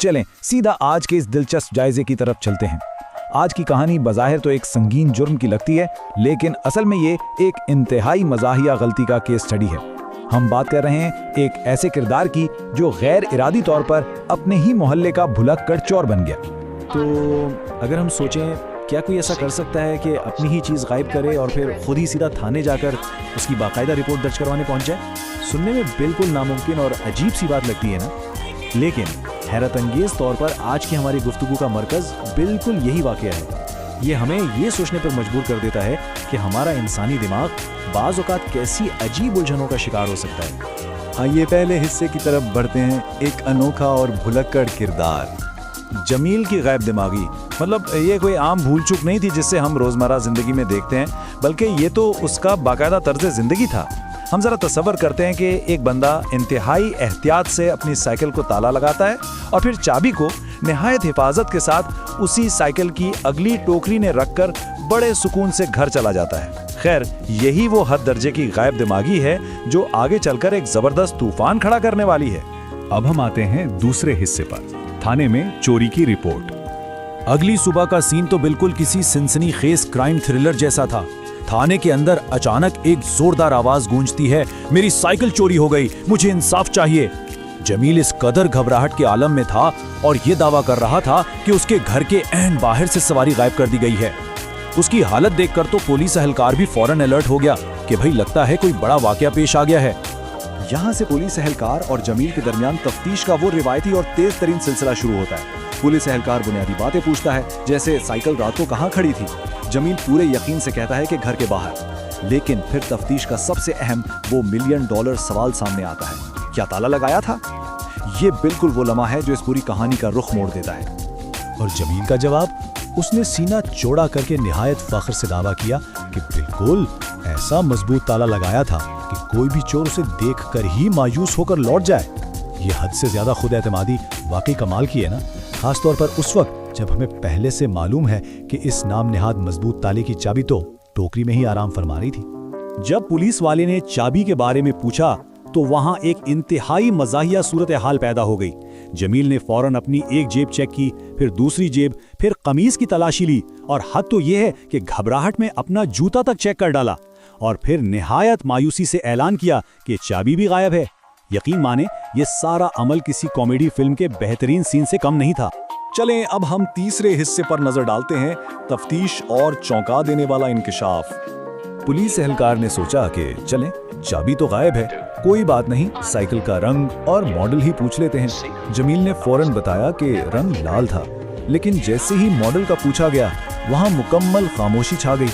चलें सीधा आज के इस दिलचस्प जायजे की तरफ चलते हैं। आज की कहानी बज़ाहिर तो एक संगीन जुर्म की लगती है, लेकिन असल में ये एक इंतहाई मज़ाहिया गलती का केस स्टडी है। हम बात कर रहे हैं एक ऐसे किरदार की जो गैर इरादी तौर पर अपने ही मोहल्ले का भुलक्कड़ चोर बन गया। तो अगर हम सोचें, क्या कोई ऐसा कर सकता है कि अपनी ही चीज़ गायब करे और फिर खुद ही सीधा थाने जाकर उसकी बाकायदा रिपोर्ट दर्ज करवाने पहुंच जाए? सुनने में बिल्कुल नामुमकिन और अजीब सी बात लगती है ना, लेकिन हैरत अंगेज तौर पर आज की हमारी गुफ्तगू का मरकज़ बिल्कुल यही वाक़या है। ये हमें ये सोचने पर मजबूर कर देता है कि हमारा इंसानी दिमाग बाज़ औक़ात कैसी अजीब उलझनों का शिकार हो सकता है। आइए पहले हिस्से की तरफ बढ़ते हैं। एक अनोखा और भुलक्कड़ किरदार, जमील की गैब दिमागी। मतलब ये कोई आम भूल चूक नहीं थी जिससे हम रोज़मर्रा ज़िंदगी में देखते हैं, बल्कि ये तो उसका बाकायदा तर्ज ज़िंदगी था। हम ज़रा तसव्वुर करते हैं कि एक बंदा इंतहाई एहतियात से अपनी साइकिल को ताला लगाता है और फिर चाबी को निहायत हिफाजत के साथ उसी साइकिल की अगली टोकरी में रखकर बड़े सुकून से घर चला जाता है। खैर, यही वो हद दर्जे की गैब दिमागी है जो आगे चलकर एक ज़बरदस्त तूफान खड़ा करने वाली है। अब हम आते हैं दूसरे हिस्से पर, थाने में चोरी की रिपोर्ट। अगली सुबह का सीन तो बिल्कुल किसी सनसनीखेज क्राइम थ्रिलर जैसा था। थाने के अंदर अचानक एक जोरदार आवाज गूंजती है, मेरी साइकिल चोरी हो गई, मुझे इंसाफ चाहिए। जमील इस कदर घबराहट के आलम में था और ये दावा कर रहा था कि उसके घर के ऐन बाहर से सवारी गायब कर दी गई है। उसकी हालत देखकर तो पुलिस एहलकार भी फौरन अलर्ट हो गया कि भाई लगता है कोई बड़ा वाकया पेश आ गया है। यहाँ से पुलिस एहलकार और जमील के दरमियान तफ्तीश का वो रिवायती और तेज तरीन सिलसिला शुरू होता है। पुलिस एहलकार बुनियादी बातें पूछता है, जैसे साइकिल रात को कहाँ खड़ी थी। जमील पूरे यकीन से कहता है कि घर के बाहर। लेकिन फिर तफ्तीश का सबसे अहम वो $1 मिलियन सवाल सामने आता है, क्या ताला लगाया था? ये बिल्कुल वो लम्हा है जो इस पूरी कहानी का रुख मोड़ देता है। और जमील का जवाब, उसने सीना चौड़ा करके निहायत फख्र से दावा किया कि बिल्कुल ऐसा मजबूत ताला लगाया था कि कोई भी चोर उसे देखकर ही मायूस होकर लौट जाए। ये हद से ज्यादा खुद एतमादी वाकई कमाल की है ना, खास तौर पर उस वक्त जब हमें पहले से मालूम है कि इस नाम नेहाद मजबूत ताले की चाबी तो टोकरी में ही आराम फरमा रही थी। जब पुलिस वाले ने चाबी के बारे में पूछा तो वहां एक इंतहाई मज़ाहिया सूरत हाल पैदा हो गई। जमील ने फौरन अपनी एक जेब चेक की, फिर दूसरी जेब, फिर कमीज की तलाशी ली और हद तो यह है कि घबराहट में अपना जूता तक चेक कर डाला और फिर निहायत मायूसी से ऐलान किया कि चाबी भी गायब है। यकीन माने, ये सारा अमल किसी कॉमेडी फिल्म के बेहतरीन सीन से कम नहीं था। चलें अब हम तीसरे हिस्से पर नजर डालते हैं, तफ्तीश और चौंका देने वाला इंकशाफ। पुलिस एहलकार ने सोचा कि चलें, चाबी तो गायब है, कोई बात नहीं, साइकिल का रंग और मॉडल ही पूछ लेते हैं। जमील ने फौरन बताया कि रंग लाल था, लेकिन जैसे ही मॉडल का पूछा गया वहां मुकम्मल खामोशी छा गई।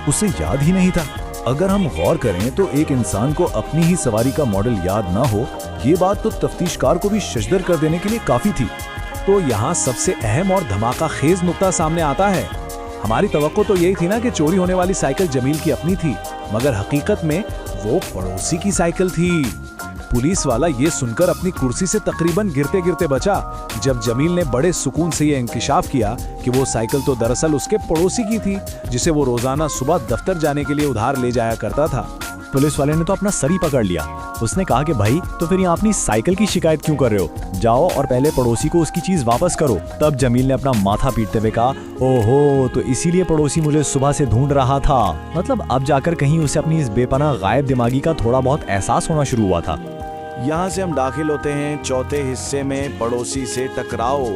उसे याद ही नहीं था। अगर हम गौर करें तो एक इंसान को अपनी ही सवारी का मॉडल याद ना हो, ये बात तो तफ्तीशकार को भी शजदर कर देने के लिए काफी थी। तो यहाँ सबसे अहम और धमाका खेज नुक्ता सामने आता है। हमारी तवक्को तो यही थी ना कि चोरी होने वाली साइकिल जमील की अपनी थी, मगर हकीकत में वो पड़ोसी की साइकिल थी। पुलिस वाला ये सुनकर अपनी कुर्सी से तकरीबन गिरते गिरते बचा जब जमील ने बड़े सुकून से ये इंकिशाफ किया कि वो साइकिल तो दरअसल उसके पड़ोसी की थी, जिसे वो रोजाना सुबह दफ्तर जाने के लिए उधार ले जाया करता था। पुलिस वाले ने तो अपना सर ही पकड़ लिया। उसने कहा कि भाई, तो फिर यहाँ अपनी साइकिल की शिकायत क्यों कर रहे हो? जाओ और पहले पड़ोसी को उसकी चीज वापस करो। तब जमील ने अपना माथा पीटते हुए कहा, ओहो, तो इसीलिए पड़ोसी मुझे सुबह से ढूंढ रहा था। मतलब अब जाकर कहीं उसे अपनी इस बेपनाह गायब दिमागी का थोड़ा बहुत एहसास होना शुरू हुआ था। यहाँ से हम दाखिल होते हैं चौथे हिस्से में, पड़ोसी से टकराओ।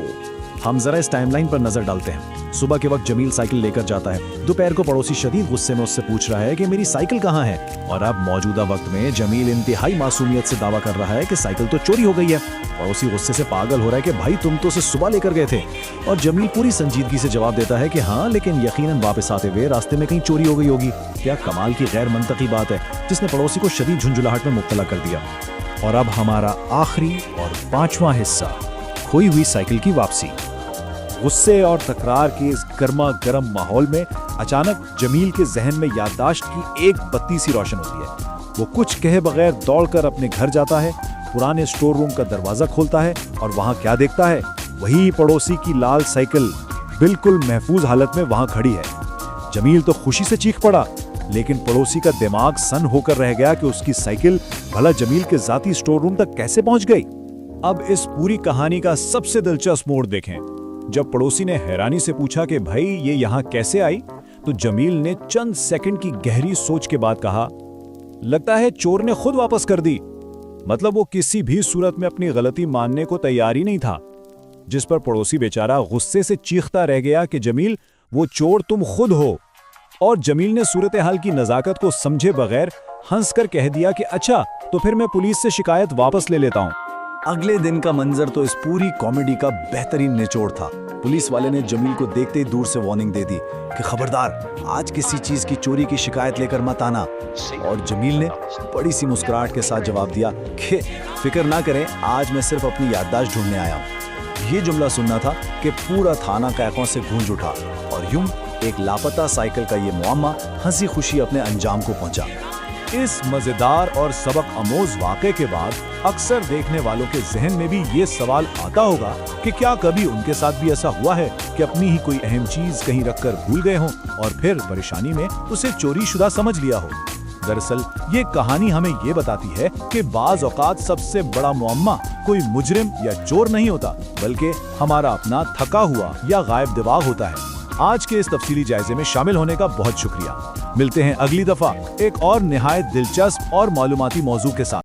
हम जरा इस टाइमलाइन पर नजर डालते हैं। सुबह के वक्त जमील साइकिल लेकर जाता है। दोपहर को पड़ोसी शदीद गुस्से में उससे पूछ रहा है कि मेरी साइकिल कहाँ है, और अब मौजूदा वक्त में जमील इंतहाई मासूमियत से दावा कर रहा है कि साइकिल तो चोरी हो गई है। पड़ोसी गुस्से से पागल हो रहा है कि भाई तुम तो उसे सुबह लेकर गए थे, और जमील पूरी संजीदगी से जवाब देता है कि हाँ, लेकिन यकीनन वापस आते हुए रास्ते में कहीं चोरी हो गई होगी। क्या कमाल की गैर मंतकी बात है, जिसने पड़ोसी को शदीद झुंझुलाहट में मुब्तला कर दिया। और अब हमारा आखिरी और पांचवा हिस्सा, खोई हुई साइकिल की वापसी। गुस्से और तकरार के इस गर्मा गर्म माहौल में अचानक जमील के जहन में याददाश्त की एक बत्ती सी रोशन होती है। वो कुछ कहे बगैर दौड़कर अपने घर जाता है, पुराने स्टोर रूम का दरवाजा खोलता है और वहां क्या देखता है? वही पड़ोसी की लाल साइकिल बिल्कुल महफूज हालत में वहां खड़ी है। जमील तो खुशी से चीख पड़ा, लेकिन पड़ोसी का दिमाग सन होकर रह गया कि उसकी साइकिल भला जमील के जाती स्टोर रूम तक कैसे पहुंच गई। अब इस पूरी कहानी का सबसे दिलचस्प मोड़ देखें। जब पड़ोसी ने हैरानी से पूछा कि भाई ये यहाँ कैसे आई, तो जमील ने चंद सेकंड की गहरी सोच के बाद कहा, लगता है चोर ने खुद वापस कर दी। मतलब वो किसी भी सूरत में अपनी गलती मानने को तैयार ही नहीं था। जिस पर पड़ोसी बेचारा गुस्से से चीखता रह गया कि जमील, वो चोर तुम खुद हो। और जमील ने सूरत हाल की नजाकत को समझे बगैर हंसकर कह दिया कि अच्छा, तो फिर मैं पुलिस से शिकायत वापस ले लेता हूं। अगले दिन का मंजर तो इस पूरी कॉमेडी का बेहतरीन निचोड़ था। पुलिस वाले ने जमील को देखते ही दूर से वार्निंग दे दी कि खबरदार, आज किसी चीज की चोरी की शिकायत लेकर मत आना। और जमील ने बड़ी सी मुस्कुराहट के साथ जवाब दिया कि फिक्र ना करें, आज मैं सिर्फ अपनी याददाश्त ढूंढने आया हूँ। ये जुमला सुनना था कि पूरा थाना कैकों से गूंज उठा और यूं एक लापता साइकिल का ये मुआम्मा हंसी खुशी अपने अंजाम को पहुंचा। इस मजेदार और सबक आमोज वाक़े के बाद अक्सर देखने वालों के जहन में भी ये सवाल आता होगा कि क्या कभी उनके साथ भी ऐसा हुआ है कि अपनी ही कोई अहम चीज कहीं रखकर भूल गए हों और फिर परेशानी में उसे चोरी शुदा समझ लिया हो। दरअसल ये कहानी हमें ये बताती है कि बाज औकात सबसे बड़ा मुअम्मा कोई मुजरिम या चोर नहीं होता, बल्कि हमारा अपना थका हुआ या गायब दिमाग होता है। आज के इस तफसीली जायजे में शामिल होने का बहुत शुक्रिया। मिलते हैं अगली दफा एक और निहायत दिलचस्प और मालूमाती मौजू के साथ।